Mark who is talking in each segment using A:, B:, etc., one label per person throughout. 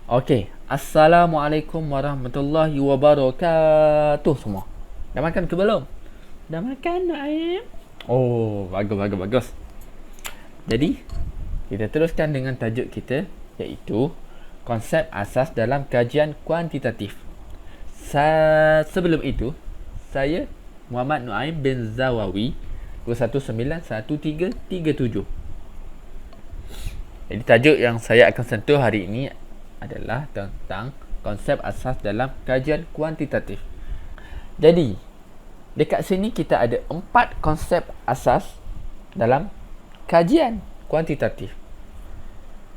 A: Okey, Assalamualaikum warahmatullahi wabarakatuh semua. Dah makan ke belum? Dah makan, Naim? Oh, bagus. Jadi, kita teruskan dengan tajuk kita, iaitu konsep asas dalam kajian kuantitatif. Sebelum itu, saya Muhammad Nuaim bin Zawawi 191337. Jadi tajuk yang saya akan sentuh hari ini adalah tentang konsep asas dalam kajian kuantitatif. Jadi, dekat sini kita ada 4 konsep asas dalam kajian kuantitatif.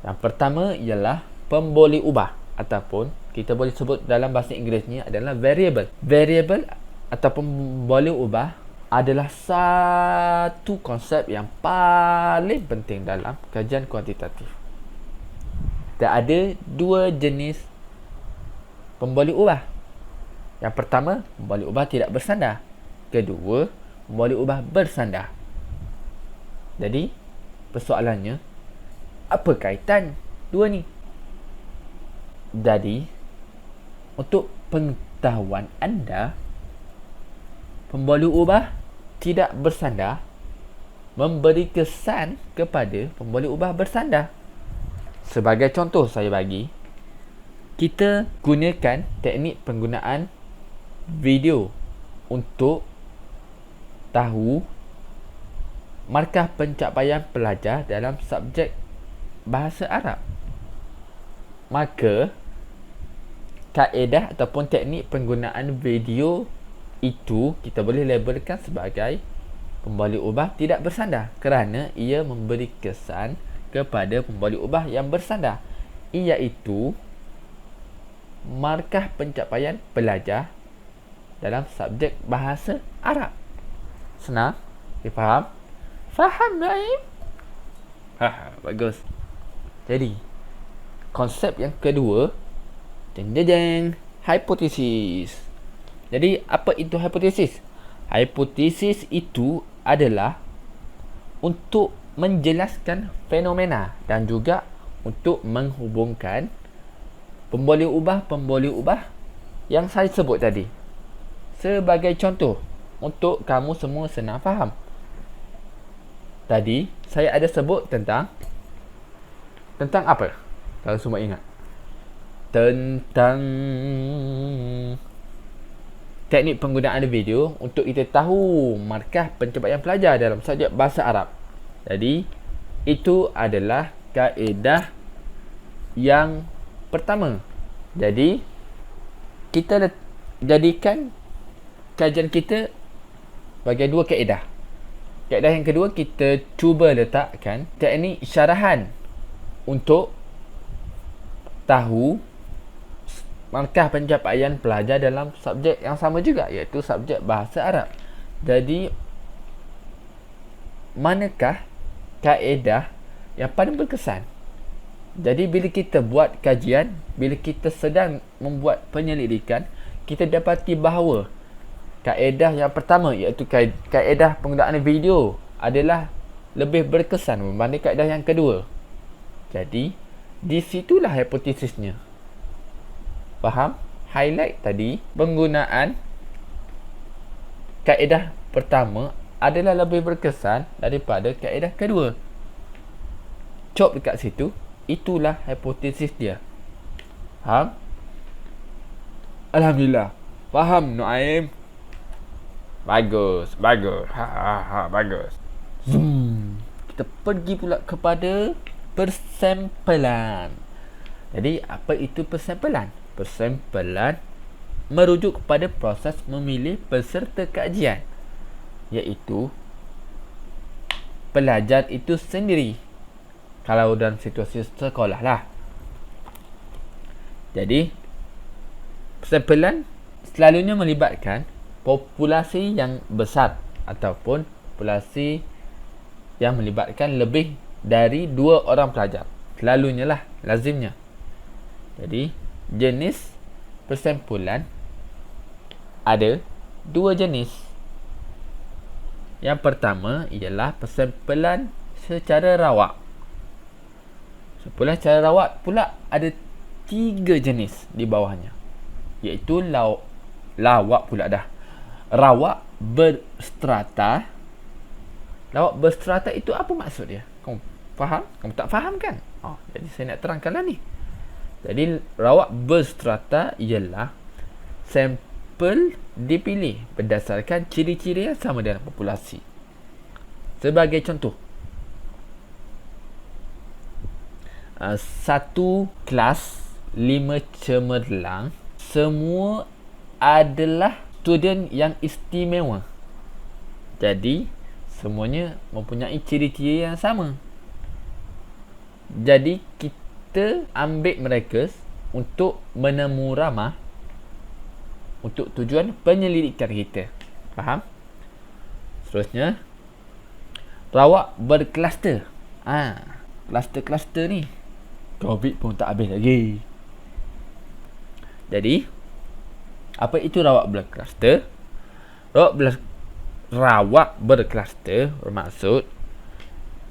A: Yang pertama ialah pemboleh ubah, ataupun kita boleh sebut dalam bahasa Inggerisnya adalah variable. Variable ataupun pemboleh ubah adalah satu konsep yang paling penting dalam kajian kuantitatif. Dan ada 2 jenis pemboleh ubah. Yang pertama, pemboleh ubah tidak bersandar. Kedua, pemboleh ubah bersandar. Jadi, persoalannya, apa kaitan dua ni? Jadi, untuk pengetahuan anda, pemboleh ubah tidak bersandar memberi kesan kepada pemboleh ubah bersandar. Sebagai contoh saya bagi, kita gunakan teknik penggunaan video untuk tahu markah pencapaian pelajar dalam subjek bahasa Arab. Maka, kaedah ataupun teknik penggunaan video itu kita boleh labelkan sebagai pemboleh ubah tidak bersandar kerana ia memberi kesan kepada pemboleh ubah yang bersandar, iaitu markah pencapaian pelajar dalam subjek bahasa Arab. Senang? Difaham? Faham, Naim? Bagus. Jadi, konsep yang kedua, hipotesis. Jadi, apa itu hipotesis? Hipotesis itu adalah untuk menjelaskan fenomena dan juga untuk menghubungkan pemboleh ubah yang saya sebut tadi. Sebagai contoh, untuk kamu semua senang faham. Tadi, saya ada sebut tentang apa? Kalau semua ingat. Tentang teknik penggunaan video untuk kita tahu markah pencapaian pelajar dalam subjek bahasa Arab. Jadi, itu adalah kaedah yang pertama. Jadi, kita jadikan kajian kita bagi 2 kaedah. Kaedah yang kedua, kita cuba letakkan teknik syarahan untuk tahu markah pencapaian pelajar dalam subjek yang sama juga, iaitu subjek bahasa Arab. Jadi, manakah kaedah yang paling berkesan? Jadi, bila kita buat kajian, bila kita sedang membuat penyelidikan, kita dapati bahawa kaedah yang pertama, iaitu kaedah penggunaan video, adalah lebih berkesan berbanding kaedah yang kedua. Jadi, di situlah hipotesisnya. Faham? Highlight tadi, penggunaan kaedah pertama adalah lebih berkesan daripada kaedah kedua. Cop dekat situ, itulah hipotesis dia. Faham? Alhamdulillah. Faham, Nuaim? Bagus. Bagus. Kita pergi pula kepada persampalan. Jadi, apa itu persampalan? Persampalan merujuk kepada proses memilih peserta kajian, iaitu pelajar itu sendiri, kalau dalam situasi sekolah lah. Jadi, persampalan selalunya melibatkan populasi yang besar ataupun populasi yang melibatkan lebih dari 2 orang pelajar. Selalunya lah, lazimnya. Jadi, jenis persampalan ada 2 jenis. Yang pertama ialah persampalan secara rawak. Persampalan secara rawak pula ada 3 jenis di bawahnya, iaitu lawak pula dah. Rawak berstrata. Lawak berstrata itu apa maksud dia? Kamu faham? Kamu tak faham kan? Jadi saya nak terangkanlah ni. Jadi rawak berstrata ialah sampel dipilih berdasarkan ciri-ciri yang sama dalam populasi. Sebagai contoh, satu kelas 5 cemerlang, semua adalah student yang istimewa. Jadi semuanya mempunyai ciri-ciri yang sama. Jadi kita ambil mereka untuk menemu ramah untuk tujuan penyelidikan kita. Faham? Seterusnya, rawak berkluster. Kluster-kluster ni COVID pun tak habis lagi. Jadi apa itu rawak berkluster? Rawak berkluster bermaksud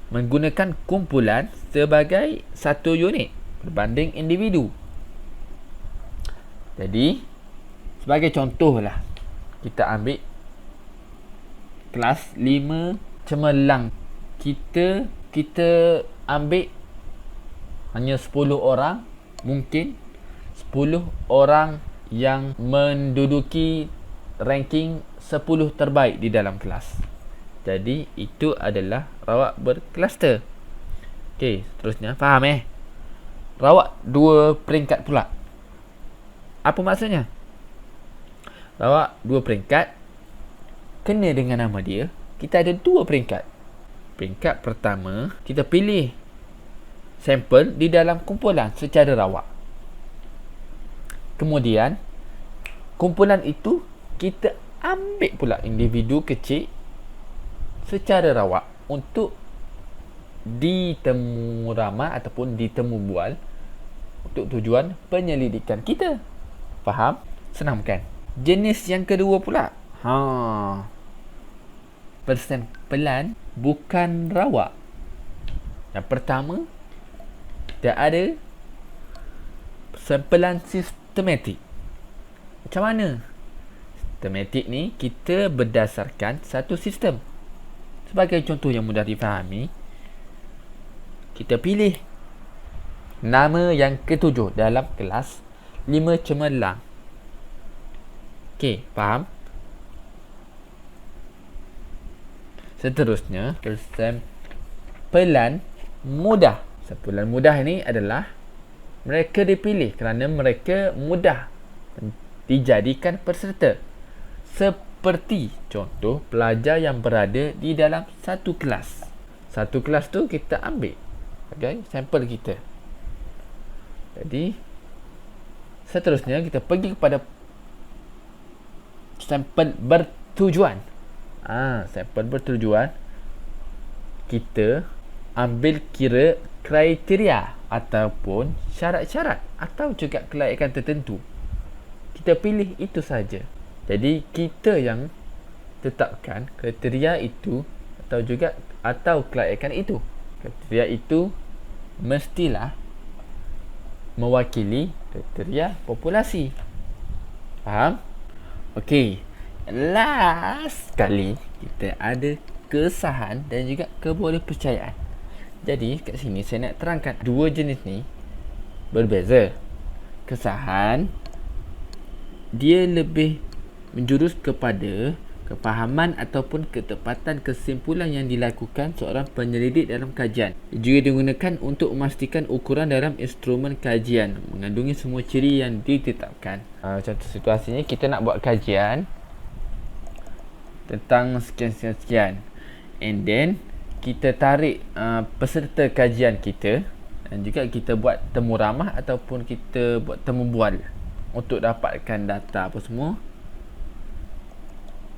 A: menggunakan kumpulan sebagai satu unit berbanding individu. Jadi sebagai contoh lah, kita ambil kelas 5 cemerlang. Kita ambil hanya 10 orang, mungkin 10 orang yang menduduki ranking 10 terbaik di dalam kelas. Jadi itu adalah rawak berkluster. Okey, seterusnya faham Rawak 2 peringkat pula. Apa maksudnya? Rawak 2 peringkat kena dengan nama dia. Kita ada 2 peringkat. Peringkat pertama, kita pilih sampel di dalam kumpulan secara rawak. Kemudian kumpulan itu kita ambil pula individu kecil secara rawak untuk ditemu ramah ataupun ditemu bual untuk tujuan penyelidikan kita. Faham? Senang kan? Jenis yang kedua pula, persampelan bukan rawak. Yang pertama, dia ada persampelan sistematik. Macam mana? Sistematik ni kita berdasarkan satu sistem. Sebagai contoh yang mudah difahami, kita pilih nama yang ketujuh dalam kelas 5 cemerlang. Okey, faham? Seterusnya, persampelan mudah. Persampelan mudah ini adalah mereka dipilih kerana mereka mudah dijadikan peserta. Seperti contoh pelajar yang berada di dalam satu kelas. Satu kelas tu kita ambil sebagai sampel kita. Jadi seterusnya kita pergi kepada sampel bertujuan. Sampel bertujuan, kita ambil kira kriteria ataupun syarat-syarat atau juga kelayakan tertentu. Kita pilih itu saja. Jadi kita yang tetapkan kriteria itu atau kelayakan itu. Kriteria itu mestilah mewakili kriteria populasi. Faham? Okey. Last kali kita ada kesahan dan juga kebolehpercayaan. Jadi kat sini saya nak terangkan dua jenis ni berbeza. Kesahan dia lebih menjurus kepada kefahaman ataupun ketepatan kesimpulan yang dilakukan seorang penyelidik dalam kajian. Juga digunakan untuk memastikan ukuran dalam instrumen kajian mengandungi semua ciri yang ditetapkan. Contoh situasinya, kita nak buat kajian tentang sekian-sekian, and then kita tarik peserta kajian kita dan juga kita buat temu ramah ataupun kita buat temu bual untuk dapatkan data apa semua.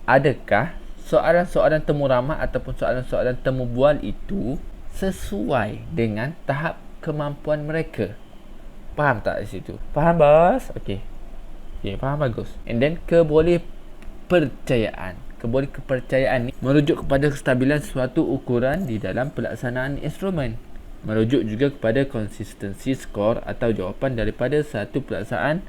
A: Adakah soalan-soalan temu ramah ataupun soalan-soalan temu bual itu sesuai dengan tahap kemampuan mereka? Faham tak di situ? Faham, bos? Okey. Okey, faham, bagus. And then kebolehpercayaan. Kebolehpercayaan ni merujuk kepada kestabilan suatu ukuran di dalam pelaksanaan instrumen. Merujuk juga kepada konsistensi skor atau jawapan daripada satu pelaksanaan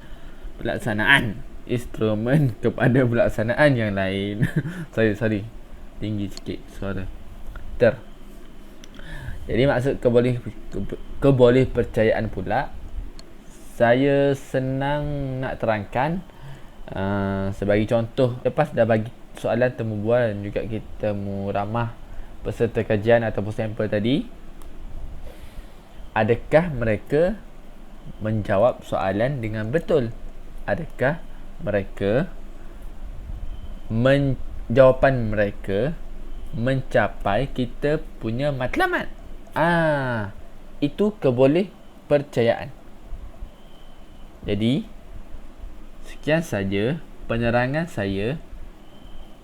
A: instrumen kepada pelaksanaan yang lain. sorry tinggi sikit suara. Jadi maksud keboleh percayaan pula, saya senang nak terangkan sebagai contoh. Lepas dah bagi soalan temu bual dan juga kita ramah peserta kajian ataupun sampel tadi, adakah mereka menjawab soalan dengan betul? Adakah mereka jawapan mereka mencapai kita punya matlamat? Itu keboleh percayaan. Jadi sekian saja penerangan saya,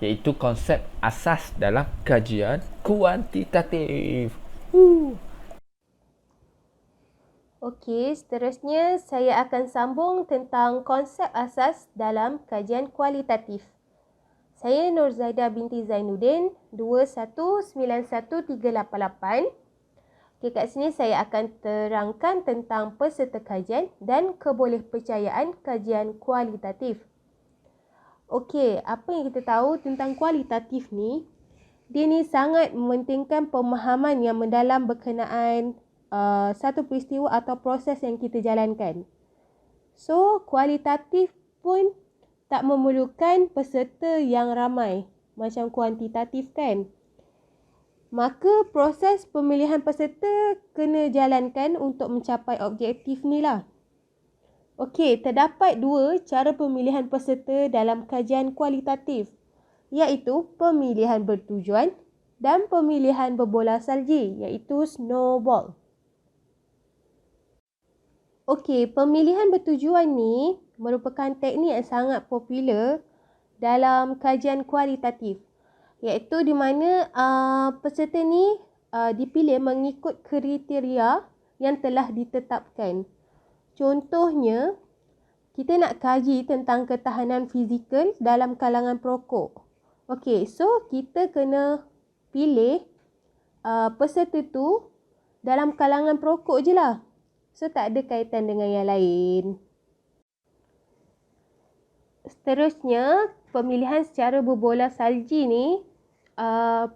A: iaitu konsep asas dalam kajian kuantitatif.
B: Okey, seterusnya saya akan sambung tentang konsep asas dalam kajian kualitatif. Saya Nur Zaidah binti Zainuddin, 2191388. Okey, kat sini saya akan terangkan tentang peserta kajian dan kebolehpercayaan kajian kualitatif. Okey, apa yang kita tahu tentang kualitatif ni? Dia ni sangat mementingkan pemahaman yang mendalam berkenaan satu peristiwa atau proses yang kita jalankan. So, kualitatif pun tak memerlukan peserta yang ramai macam kuantitatif kan. Maka proses pemilihan peserta kena jalankan untuk mencapai objektif ni lah. Okey, terdapat dua cara pemilihan peserta dalam kajian kualitatif, iaitu pemilihan bertujuan dan pemilihan berbola salji, iaitu snowball. Okey, pemilihan bertujuan ni merupakan teknik yang sangat popular dalam kajian kualitatif, iaitu di mana peserta ni dipilih mengikut kriteria yang telah ditetapkan. Contohnya, kita nak kaji tentang ketahanan fizikal dalam kalangan perokok. Okey, so kita kena pilih peserta tu dalam kalangan perokok je lah. So, tak ada kaitan dengan yang lain. Seterusnya, pemilihan secara berbola salji ni,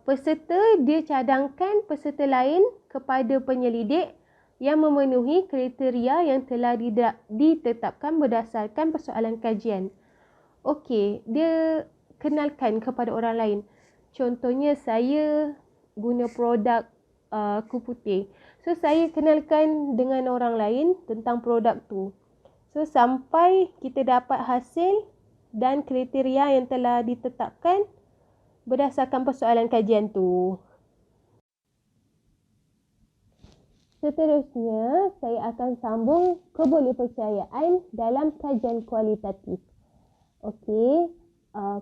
B: peserta dia cadangkan peserta lain kepada penyelidik yang memenuhi kriteria yang telah ditetapkan berdasarkan persoalan kajian. Okey, dia kenalkan kepada orang lain. Contohnya, saya guna produk kupu putih. So, saya kenalkan dengan orang lain tentang produk tu. So, sampai kita dapat hasil dan kriteria yang telah ditetapkan berdasarkan persoalan kajian tu. Seterusnya, saya akan sambung kebolehpercayaan dalam kajian kualitatif. Okey,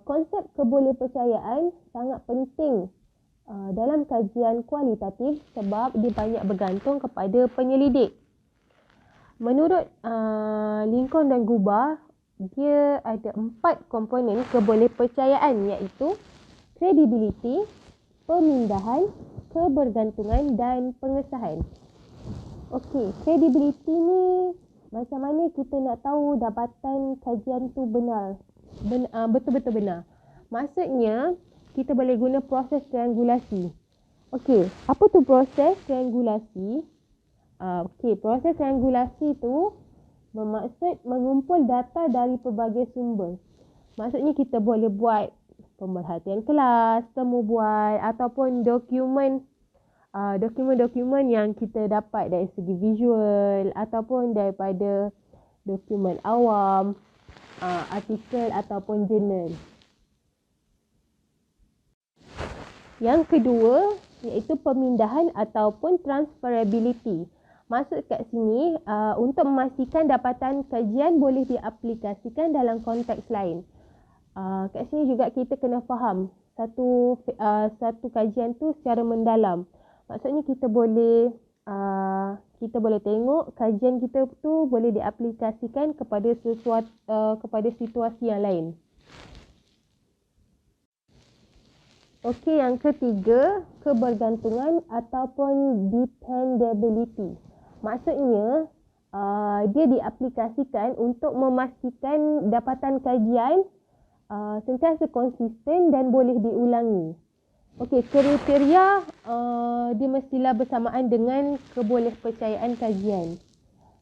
B: konsep kebolehpercayaan sangat penting dalam kajian kualitatif sebab dia banyak bergantung kepada penyelidik. Menurut Lincoln dan Gubar, dia ada 4 komponen kebolehpercayaan, iaitu kredibiliti, pemindahan, kebergantungan dan pengesahan. Okey, kredibiliti ni macam mana kita nak tahu dapatan kajian tu betul-betul benar. Maksudnya, kita boleh guna proses triangulasi. Okey, apa tu proses triangulasi? Proses triangulasi tu bermaksud mengumpul data dari pelbagai sumber. Maksudnya kita boleh buat pemerhatian kelas, temu bual ataupun dokumen yang kita dapat dari segi visual ataupun daripada dokumen awam, artikel ataupun jurnal. Yang kedua, iaitu pemindahan ataupun transferability. Maksud kat sini, untuk memastikan dapatan kajian boleh diaplikasikan dalam konteks lain. Kat sini juga kita kena faham satu kajian tu secara mendalam. Maksudnya kita boleh tengok kajian kita tu boleh diaplikasikan kepada situasi yang lain. Okey, yang ketiga, kebergantungan ataupun dependability. Maksudnya, dia diaplikasikan untuk memastikan dapatan kajian sentiasa konsisten dan boleh diulangi. Okey, kriteria dia mestilah bersamaan dengan kebolehpercayaan kajian.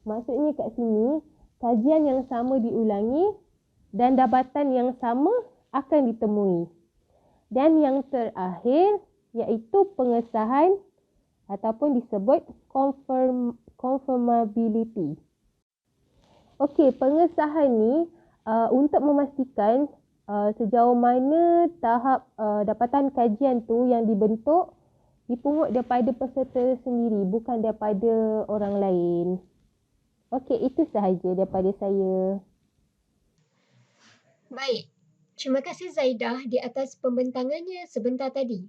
B: Maksudnya kat sini, kajian yang sama diulangi dan dapatan yang sama akan ditemui. Dan yang terakhir iaitu pengesahan ataupun disebut confirmability. Okey, pengesahan ni untuk memastikan sejauh mana tahap dapatan kajian tu yang dibentuk dipungut daripada peserta sendiri, bukan daripada orang lain. Okey, itu sahaja daripada saya.
C: Baik, terima kasih Zaidah di atas pembentangannya sebentar tadi.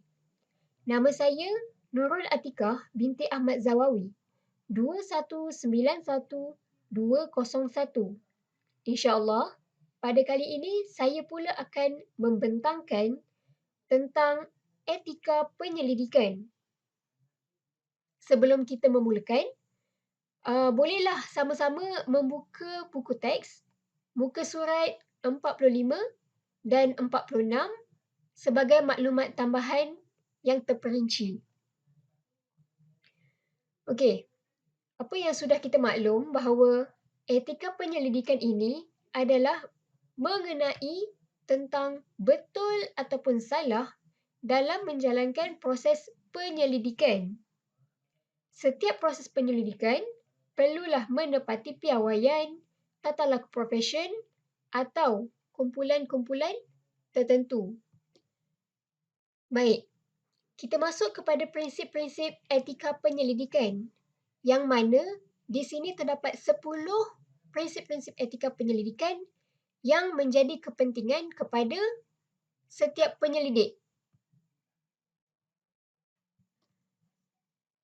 C: Nama saya Nurul Atikah binti Ahmad Zawawi, 2191201. InsyaAllah, pada kali ini saya pula akan membentangkan tentang etika penyelidikan. Sebelum kita memulakan, bolehlah sama-sama membuka buku teks, muka surat 45 dan 46 sebagai maklumat tambahan yang terperinci. Okey, apa yang sudah kita maklum bahawa etika penyelidikan ini adalah mengenai tentang betul ataupun salah dalam menjalankan proses penyelidikan. Setiap proses penyelidikan perlulah menepati piawaian, tata laku profesion atau kumpulan-kumpulan tertentu. Baik, kita masuk kepada prinsip-prinsip etika penyelidikan yang mana di sini terdapat 10 prinsip-prinsip etika penyelidikan yang menjadi kepentingan kepada setiap penyelidik.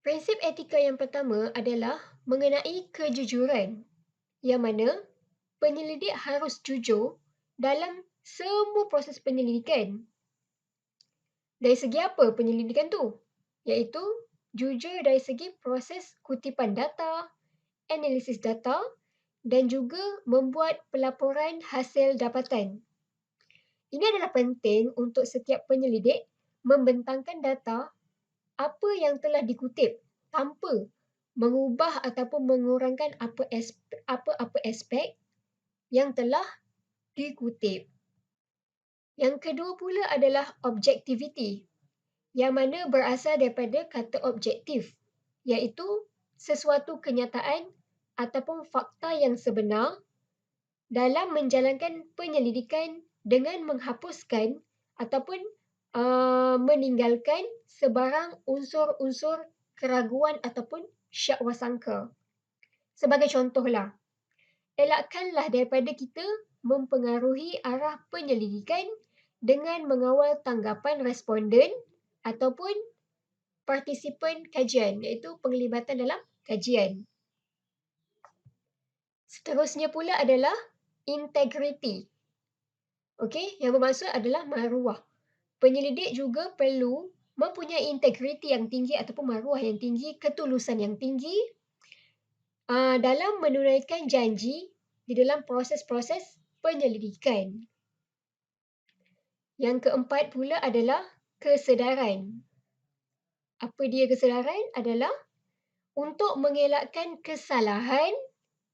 C: Prinsip etika yang pertama adalah mengenai kejujuran, yang mana penyelidik harus jujur dalam semua proses penyelidikan. Dari segi apa penyelidikan tu? Iaitu jujur dari segi proses kutipan data, analisis data dan juga membuat pelaporan hasil dapatan. Ini adalah penting untuk setiap penyelidik membentangkan data apa yang telah dikutip tanpa mengubah ataupun mengurangkan apa-apa aspek yang telah dikutip. Yang kedua pula adalah objektiviti, yang mana berasal daripada kata objektif, iaitu sesuatu kenyataan ataupun fakta yang sebenar dalam menjalankan penyelidikan dengan menghapuskan ataupun meninggalkan sebarang unsur-unsur keraguan ataupun syak wasangka. Sebagai contohlah, elakkanlah daripada kita mempengaruhi arah penyelidikan dengan mengawal tanggapan responden ataupun partisipan kajian, iaitu penglibatan dalam kajian. Seterusnya pula adalah integriti. Okey, yang bermaksud adalah maruah. Penyelidik juga perlu mempunyai integriti yang tinggi ataupun maruah yang tinggi, ketulusan yang tinggi dalam menunaikan janji di dalam proses-proses penyelidikan. Yang keempat pula adalah kesedaran. Apa dia kesedaran? Adalah untuk mengelakkan kesalahan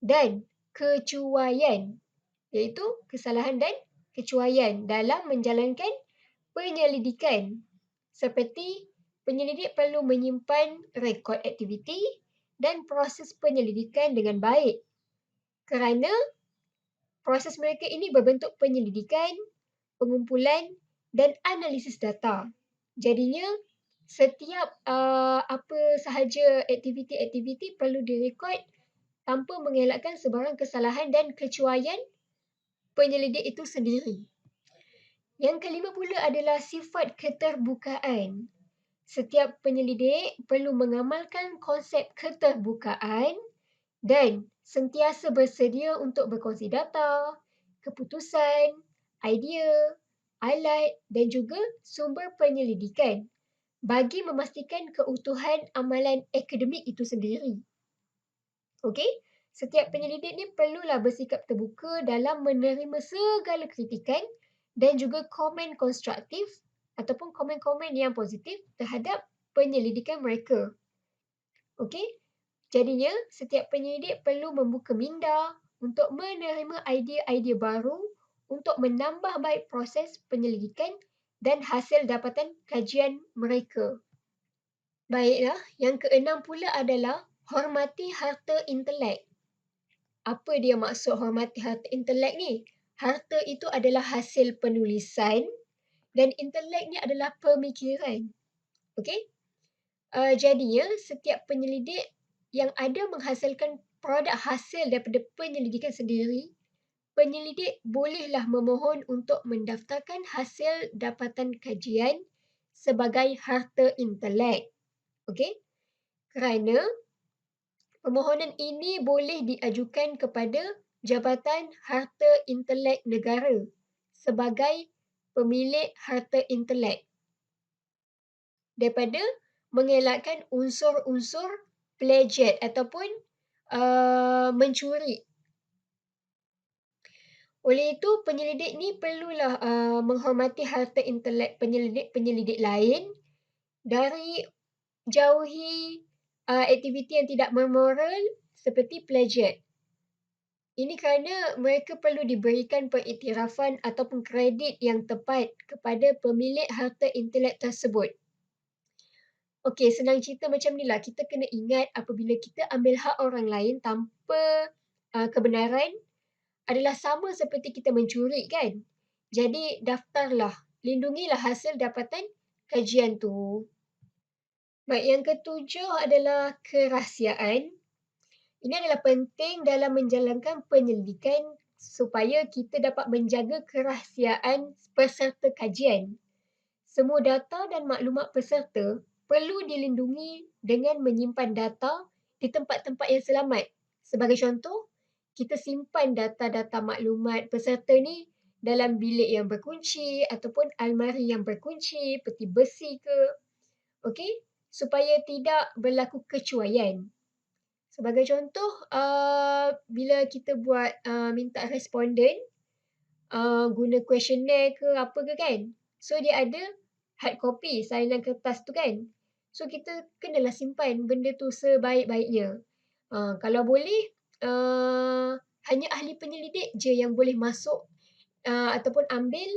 C: dan kecuaian, iaitu kesalahan dan kecuaian dalam menjalankan penyelidikan. Seperti penyelidik perlu menyimpan rekod aktiviti dan proses penyelidikan dengan baik, kerana proses mereka ini berbentuk penyelidikan, pengumpulan dan analisis data. Jadinya setiap apa sahaja aktiviti-aktiviti perlu direkod tanpa mengelakkan sebarang kesalahan dan kecuaian penyelidik itu sendiri. Yang kelima pula adalah sifat keterbukaan. Setiap penyelidik perlu mengamalkan konsep keterbukaan dan sentiasa bersedia untuk berkongsi data, keputusan, idea alat dan juga sumber penyelidikan bagi memastikan keutuhan amalan akademik itu sendiri. Okey, setiap penyelidik ni perlulah bersikap terbuka dalam menerima segala kritikan dan juga komen konstruktif ataupun komen-komen yang positif terhadap penyelidikan mereka. Okey, jadinya setiap penyelidik perlu membuka minda untuk menerima idea-idea baru untuk menambah baik proses penyelidikan dan hasil dapatan kajian mereka. Baiklah, yang keenam pula adalah hormati harta intelek. Apa dia maksud hormati harta intelek ni? Harta itu adalah hasil penulisan dan intelek ni adalah pemikiran. Okey? Jadinya setiap penyelidik yang ada menghasilkan produk hasil daripada penyelidikan sendiri, penyelidik bolehlah memohon untuk mendaftarkan hasil dapatan kajian sebagai harta intelek. Okey? Kerana permohonan ini boleh diajukan kepada Jabatan Harta Intelek Negara sebagai pemilik harta intelek daripada mengelakkan unsur-unsur plagiat ataupun mencuri. Oleh itu, penyelidik ni perlulah menghormati harta intelek penyelidik-penyelidik lain dari jauhi aktiviti yang tidak bermoral seperti plagiat. Ini kerana mereka perlu diberikan pengiktirafan ataupun kredit yang tepat kepada pemilik harta intelek tersebut. Okey, senang cerita macam ni lah. Kita kena ingat apabila kita ambil hak orang lain tanpa kebenaran adalah sama seperti kita mencuri kan. Jadi daftarlah, lindungilah hasil dapatan kajian tu. Baik, yang ketujuh adalah kerahsiaan. Ini adalah penting dalam menjalankan penyelidikan supaya kita dapat menjaga kerahsiaan peserta kajian. Semua data dan maklumat peserta perlu dilindungi dengan menyimpan data di tempat-tempat yang selamat. Sebagai contoh, kita simpan data-data maklumat peserta ni dalam bilik yang berkunci ataupun almari yang berkunci, peti besi ke. Okey, supaya tidak berlaku kecuaian. Sebagai contoh, bila kita buat minta responden guna questionnaire ke apa ke kan. So dia ada hard copy salinan kertas tu kan. So kita kenalah simpan benda tu sebaik-baiknya. Kalau boleh hanya ahli penyelidik je yang boleh masuk ataupun ambil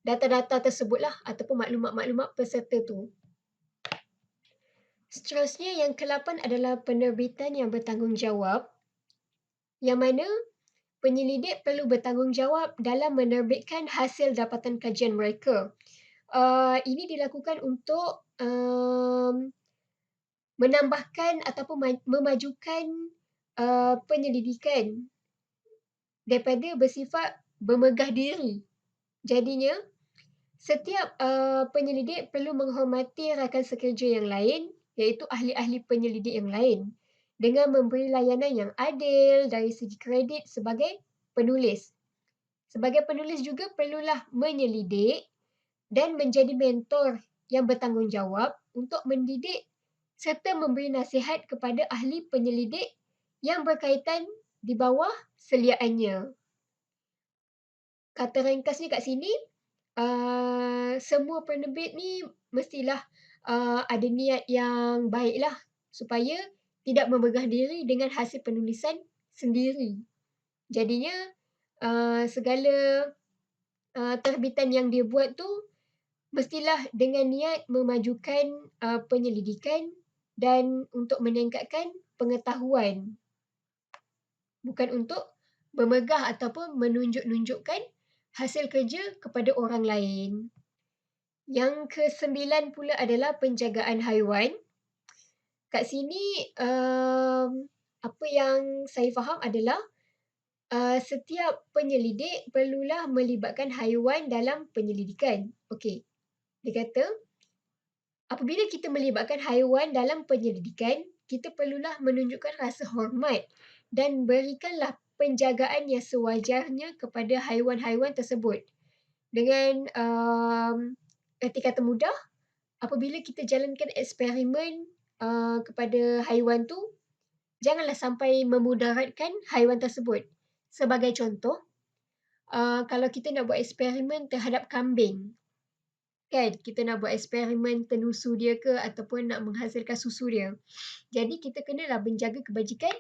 C: data-data tersebutlah ataupun maklumat-maklumat peserta tu. Seterusnya yang ke-8 adalah penerbitan yang bertanggungjawab, yang mana penyelidik perlu bertanggungjawab dalam menerbitkan hasil dapatan kajian mereka. Ini dilakukan untuk menambahkan ataupun memajukan penyelidikan daripada bersifat bermegah diri. Jadinya, setiap penyelidik perlu menghormati rakan sekerja yang lain, iaitu ahli-ahli penyelidik yang lain, dengan memberi layanan yang adil dari segi kredit sebagai penulis. Sebagai penulis juga perlulah menyelidik dan menjadi mentor yang bertanggungjawab untuk mendidik serta memberi nasihat kepada ahli penyelidik yang berkaitan di bawah seliaannya. Kata ringkasnya kat sini, semua penerbit ni mestilah ada niat yang baiklah supaya tidak memegah diri dengan hasil penulisan sendiri. Jadinya segala terbitan yang dia buat tu mestilah dengan niat memajukan penyelidikan dan untuk meningkatkan pengetahuan. Bukan untuk memegah ataupun menunjuk-nunjukkan hasil kerja kepada orang lain. Yang ke-9 pula adalah penjagaan haiwan. Kat sini apa yang saya faham adalah setiap penyelidik perlulah melibatkan haiwan dalam penyelidikan. Okey. Dia kata apabila kita melibatkan haiwan dalam penyelidikan, kita perlulah menunjukkan rasa hormat dan berikanlah penjagaan yang sewajarnya kepada haiwan-haiwan tersebut. Dengan erti kata mudah, apabila kita jalankan eksperimen kepada haiwan tu, janganlah sampai memudaratkan haiwan tersebut. Sebagai contoh, kalau kita nak buat eksperimen terhadap kambing, kan, kita nak buat eksperimen tenusu dia ke ataupun nak menghasilkan susu dia. Jadi kita kenalah menjaga kebajikan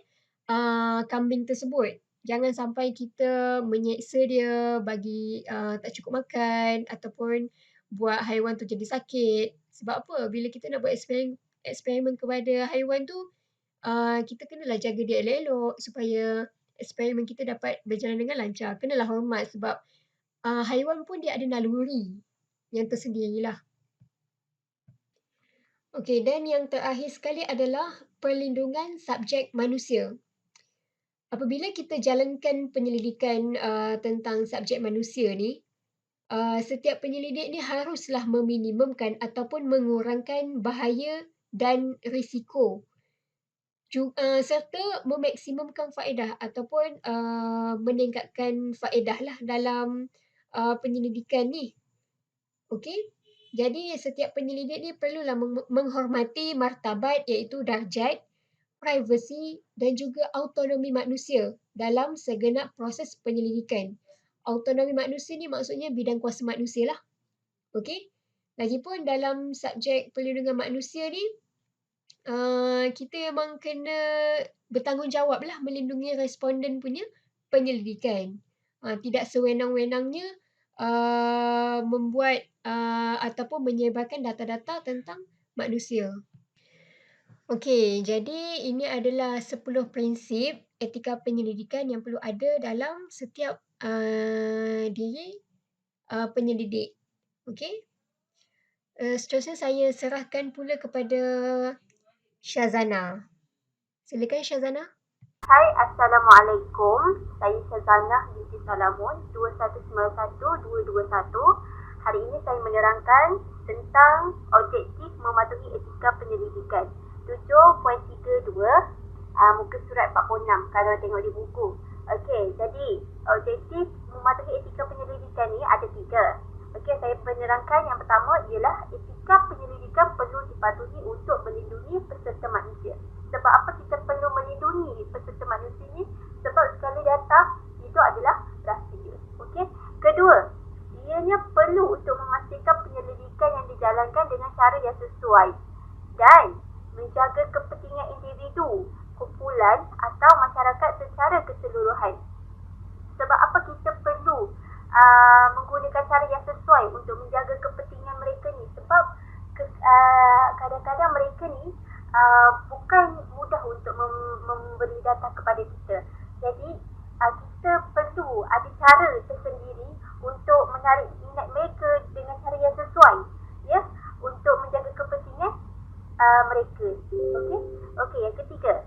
C: kambing tersebut. Jangan sampai kita menyeksa dia, bagi tak cukup makan ataupun buat haiwan tu jadi sakit. Sebab apa? Bila kita nak buat eksperimen kepada haiwan tu, kita kenalah jaga dia elok-elok supaya eksperimen kita dapat berjalan dengan lancar. Kenalah hormat sebab haiwan pun dia ada naluri yang tersendirilah. Okey, dan yang terakhir sekali adalah perlindungan subjek manusia. Apabila kita jalankan penyelidikan tentang subjek manusia ni, setiap penyelidik ni haruslah meminimumkan ataupun mengurangkan bahaya dan risiko, serta memaksimumkan faedah ataupun meningkatkan faedah lah dalam penyelidikan ni. Okey, jadi setiap penyelidik ni perlulah menghormati martabat iaitu darjat, privasi dan juga autonomi manusia dalam segenap proses penyelidikan. Autonomi manusia ni maksudnya bidang kuasa manusia lah. Okey. Lagipun dalam subjek perlindungan manusia ni, kita memang kena bertanggungjawab lah melindungi responden punya penyelidikan. Tidak sewenang-wenangnya membuat ataupun menyebarkan data-data tentang manusia. Okey, jadi ini adalah 10 prinsip etika penyelidikan yang perlu ada dalam setiap diri penyelidik. Okey. Seterusnya saya serahkan pula kepada Syazana. Silakan Syazana.
D: Hai, Assalamualaikum. Saya Syazana binti Salamun, 2191-221. Hari ini saya menerangkan tentang objektif mematuhi etika penyelidikan. 7.32, muka surat 46 kalau tengok di buku. Okey, jadi objektif mematuhi etika penyelidikan ni ada 3. Okey, saya menerangkan yang pertama ialah etika penyelidikan perlu dipatuhi untuk melindungi peserta manusia. Sebab apa kita perlu melindungi peserta manusia ni? Sebab segala data itu adalah rahsia. Okey. Kedua, ianya perlu untuk memastikan penyelidikan yang dijalankan dengan cara yang sesuai dan menjaga kepentingan individu, kumpulan atau masyarakat secara keseluruhan. Sebab apa kita perlu menggunakan cara yang sesuai untuk menjaga kepentingan mereka ni? Sebab kadang-kadang mereka ni bukan mudah untuk memberi data kepada kita. Jadi kita perlu ada cara tersendiri untuk menarik minat mereka dengan cara yang sesuai, ya, untuk menjaga kepentingan mereka. Okey, yang ketiga,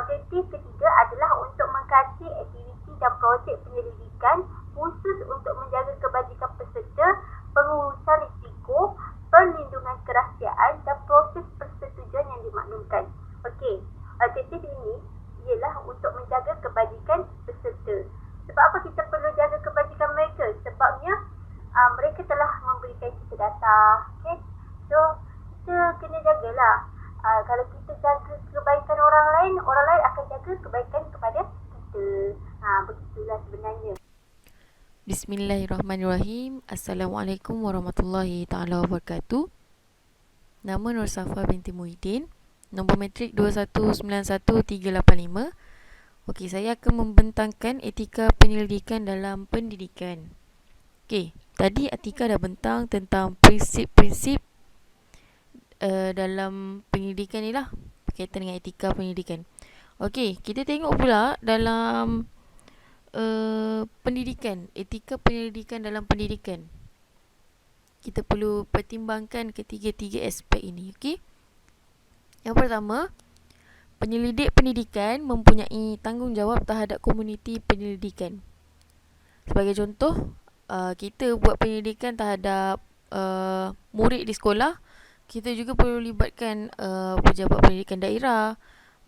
D: objektif ketiga adalah untuk mengkaji aktiviti dan projek penyelidikan khusus untuk menjaga kebajikan peserta, pengurusan risiko, perlindungan kerahsiaan dan proses persetujuan yang dimaklumkan. Okey, objektif ini ialah untuk menjaga kebajikan peserta. Sebab apa kita perlu jaga kebajikan mereka? Sebabnya mereka telah memberikan kita data. Okay? So, kita kena jagalah. Kalau kita jaga kebaikan orang lain akan jaga kebaikan kepada kita. Begitulah sebenarnya.
E: Bismillahirrahmanirrahim. Assalamualaikum warahmatullahi ta'ala wabarakatuh. Nama Nur Safa binti Muhyiddin. Nombor matrik 2191385. Okey, saya akan membentangkan etika penyelidikan dalam pendidikan. Okey, tadi Atika dah bentang tentang prinsip-prinsip dalam penyelidikan ni lah, berkaitan dengan etika penyelidikan. Okey, kita tengok pula dalam pendidikan, etika penyelidikan dalam pendidikan. Kita perlu pertimbangkan ketiga-tiga aspek ini. Okey. Yang pertama, penyelidik pendidikan mempunyai tanggungjawab terhadap komuniti penyelidikan. Sebagai contoh, kita buat penyelidikan terhadap murid di sekolah, kita juga perlu libatkan pejabat pendidikan daerah,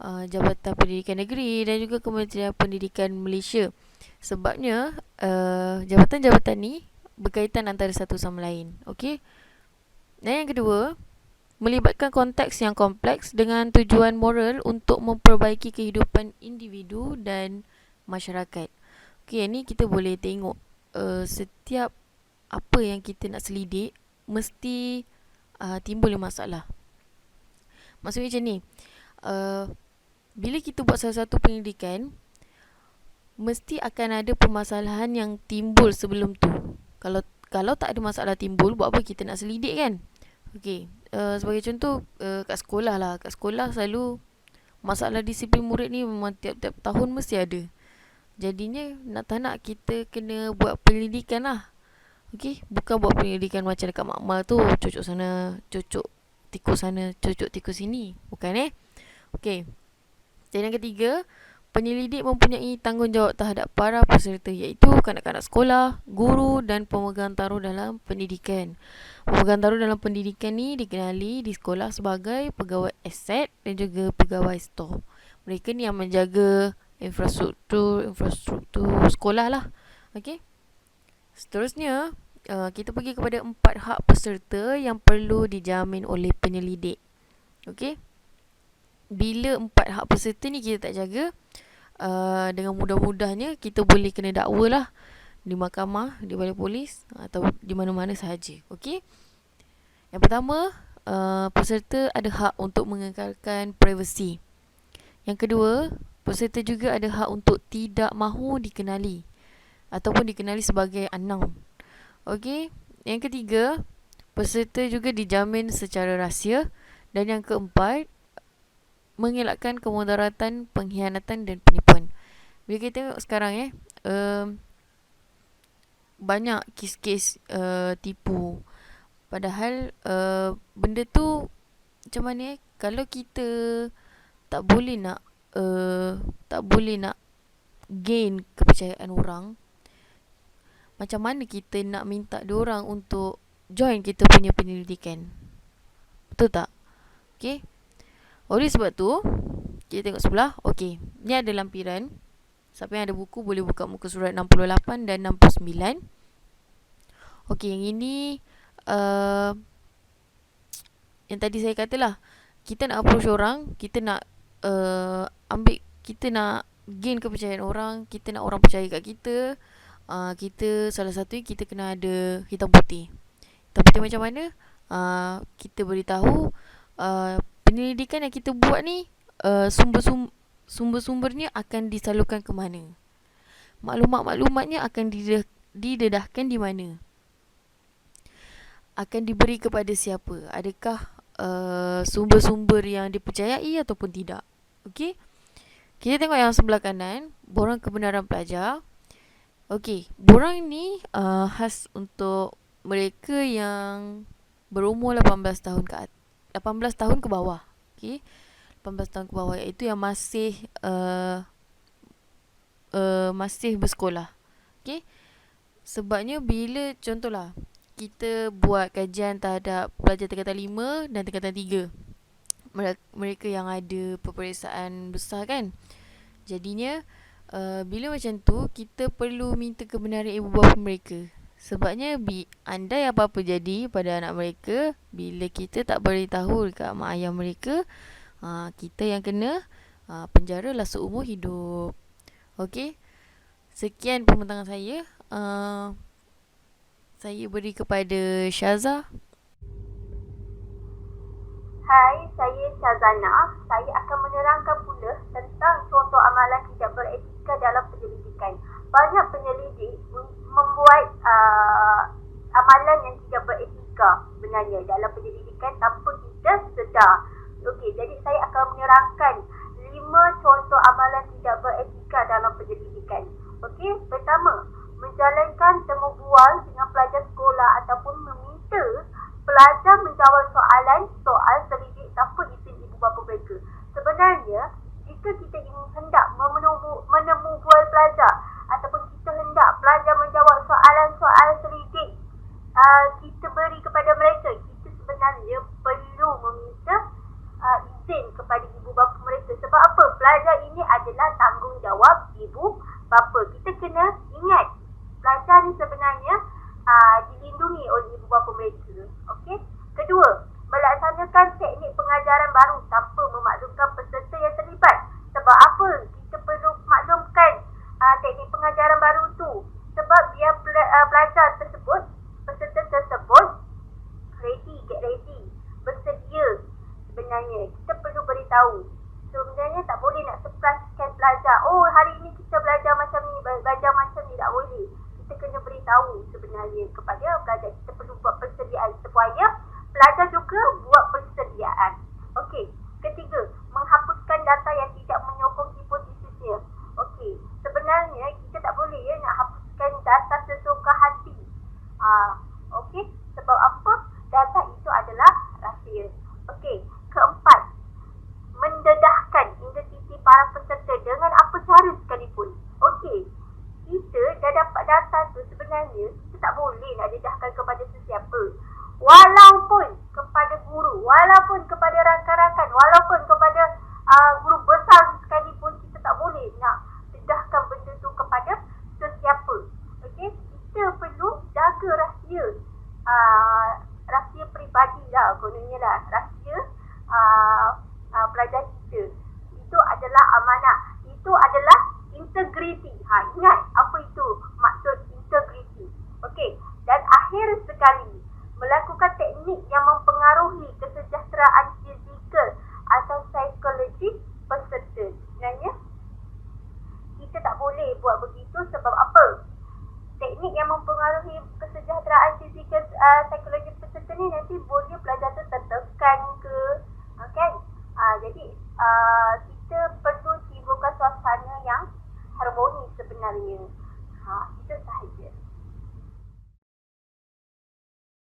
E: Jabatan Pendidikan Negeri dan juga Kementerian Pendidikan Malaysia. Sebabnya jabatan-jabatan ni berkaitan antara satu sama lain. Okey. Dan yang kedua, melibatkan konteks yang kompleks dengan tujuan moral untuk memperbaiki kehidupan individu dan masyarakat. Okey, ni kita boleh tengok setiap apa yang kita nak selidik mesti timbul masalah. Maksudnya macam ni, bila kita buat salah satu penyelidikan, mesti akan ada permasalahan yang timbul sebelum tu. Kalau tak ada masalah timbul, buat apa kita nak selidik kan? Okey, sebagai contoh, kat sekolah lah. Kat sekolah selalu masalah disiplin murid ni memang tiap-tiap tahun mesti ada. Jadinya nak tak nak kita kena buat penyelidikan lah. Okey, bukan buat penyelidikan macam dekat makmal tu, cucuk sana, cucuk tikus sana, cucuk tikus sini. Bukan Okey. Dan yang ketiga, penyelidik mempunyai tanggungjawab terhadap para peserta, iaitu kanak-kanak sekolah, guru dan pemegang taruh dalam pendidikan. Pemegang taruh dalam pendidikan ni dikenali di sekolah sebagai pegawai aset dan juga pegawai stor. Mereka ni yang menjaga infrastruktur sekolah lah. Okey. Seterusnya, kita pergi kepada 4 hak peserta yang perlu dijamin oleh penyelidik. Okey. Bila 4 hak peserta ni kita tak jaga, dengan mudah-mudahnya kita boleh kena dakwa lah di mahkamah, di balai polis atau di mana-mana sahaja. Okey. Yang pertama, peserta ada hak untuk mengekalkan privasi. Yang kedua, peserta juga ada hak untuk tidak mahu dikenali ataupun dikenali sebagai unknown. Okey. Yang ketiga, peserta juga dijamin secara rahsia. Dan yang keempat, mengelakkan kemudaratan, pengkhianatan dan penipuan. Bila kita tengok sekarang banyak kes-kes tipu. Padahal benda tu macam mana kalau kita tak boleh nak gain kepercayaan orang, macam mana kita nak minta diorang untuk join kita punya penyelidikan? Betul tak? Okey. Oleh sebab tu, kita tengok sebelah. Okey, ni ada lampiran. Siapa yang ada buku boleh buka muka surat 68 dan 69. Okey, yang ini yang tadi saya katalah, kita nak approach orang, kita nak kita nak gain kepercayaan orang, kita nak orang percaya kat kita. Kita salah satunya kita kena ada hitam putih. Hitam putih macam mana? Kita beritahu penyelidikan yang kita buat ni, sumber-sumbernya akan disalurkan ke mana, maklumat-maklumatnya akan didedahkan di mana, akan diberi kepada siapa, adakah sumber-sumber yang dipercayai ataupun tidak. Okey. Kita tengok yang sebelah kanan, borang kebenaran pelajar. Okey, borang ni khas untuk mereka yang berumur 18 tahun ke bawah. Okey. 18 tahun ke bawah, iaitu yang masih bersekolah. Okey. Sebabnya bila contohlah kita buat kajian terhadap pelajar tingkatan 5 dan tingkatan 3, mereka yang ada peperiksaan besar kan. Jadinya bila macam tu, kita perlu minta kebenaran ibu bapa mereka. Sebabnya andai apa-apa jadi pada anak mereka, bila kita tak beritahu dekat mak ayah mereka, kita yang kena penjara lah seumur hidup. Okey. Sekian pembentangan saya. Saya beri kepada Syaza.
D: Hai, saya Syazana. Saya akan menerangkan pula tentang contoh amalan tidak beretika dalam penyelidikan. Banyak penyelidik membuat amalan yang tidak beretika sebenarnya dalam penyelidikan tanpa kita sedar. Okey, jadi saya akan menerangkan 5 contoh amalan tidak beretika dalam penyelidikan. Okey, pertama, menjalankan temu bual dengan pelajar sekolah ataupun meminta pelajar menjawab soal selidik tanpa izin ibu bapa mereka. Sebenarnya, jika kita hendak menemu bual pelajar ataupun kita hendak pelajar menjawab soalan-soal selidik kita beri kepada mereka, kita sebenarnya perlu meminta izin kepada ibu bapa mereka. Sebab apa? Bapa, kita kena ingat pelajar ni sebenarnya dilindungi oleh ibu bapa mereka. Okey. Kedua, melaksanakan teknik pengajaran baru tanpa memaklumkan peserta yang terlibat. Sebab apa kita perlu maklumkan teknik pengajaran baru tu? Sebab biar pelajar tersebut, peserta tersebut get ready, bersedia. Sebenarnya kita perlu beritahu. Sebenarnya tak boleh nak surprisekan pelajar. Oh, hari ini kita belajar macam ni, tak boleh. Kita kena beritahu sebenarnya kepada pelajar. Kita perlu buat persediaan supaya pelajar juga buat persediaan. Okey. Ketiga, menghapuskan data yang tidak menyokong hipotesisnya. Okey. Sebenarnya kita tak boleh nak hapuskan data sesuka hati. Okey. Sebab apa? Data itu adalah rahsia. Okey. Keempat, mendedahkan identiti para peserta dengan apa cara sekalipun. Okey. Kita dah dapat data tu, sebenarnya kita tak boleh nak dedahkan kepada sesiapa. Walaupun kepada guru, walaupun kepada rakan-rakan, walaupun kepada guru besar sekalipun, kita tak boleh nak dedahkan benda tu kepada sesiapa. Okey, kita perlu jaga rahsia, rahsia peribadi lah, kononnya lah, rahsia pelajar kita. Itu adalah amanah, itu adalah integriti. Ingat,